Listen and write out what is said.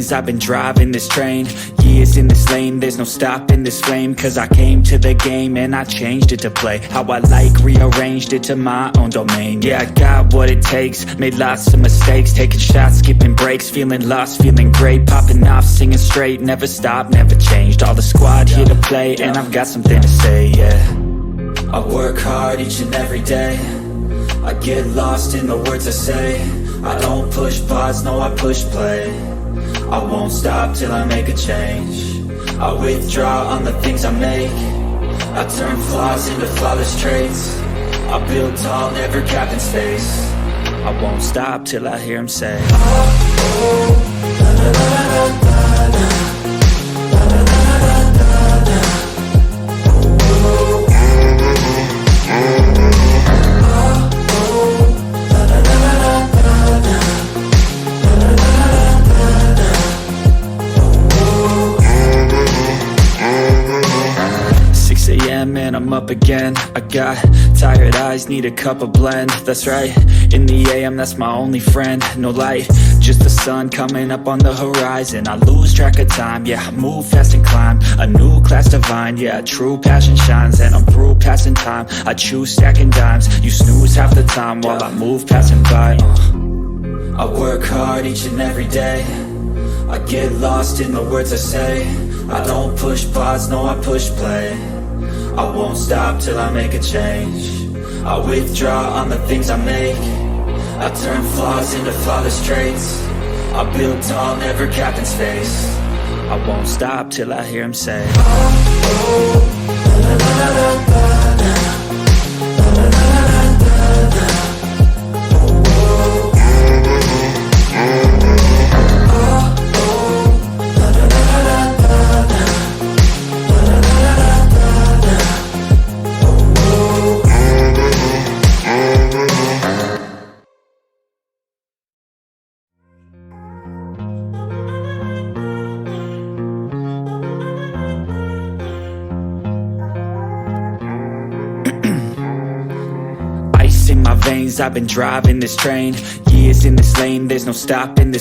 veins, I've been driving this train. Years in this lane, there's no stopping this flame. Cause I came to the game and I changed it to play how I like, rearranged it to my own domain. Yeah, I got what it takes, made lots of mistakes, taking shots, skipping breaks, feeling lost, feeling great, popping off, singing straight, never stopped, never changed. All the squad here to play, and I've got something to say, yeah. I work hard each and every day, I get lost in the words I say. I don't push pause, no I push play. I won't stop till I make a change. I withdraw on the things I make. I turn flaws into flawless traits. I build tall, never capped in space. I won't stop till I hear him say, oh, oh, da, da, da, da, da, da. And I'm up again. I got tired eyes, need a cup of blend. That's right, in the AM, that's my only friend. No light, just the sun coming up on the horizon. I lose track of time, yeah, I move fast and climb a new class divine, yeah, true passion shines. And I'm through passing time, I choose stacking dimes. You snooze half the time while I move passing by. I work hard each and every day, I get lost in the words I say. I don't push pause, no I push play. I won't stop till I make a change. I withdraw on the things I make. I turn flaws into flawless traits. I build tall, never capped in space. I won't stop till I hear him say, oh, oh, da, da, da, da, da, da. In my veins, I've been driving this train. Years in this lane, there's no stopping this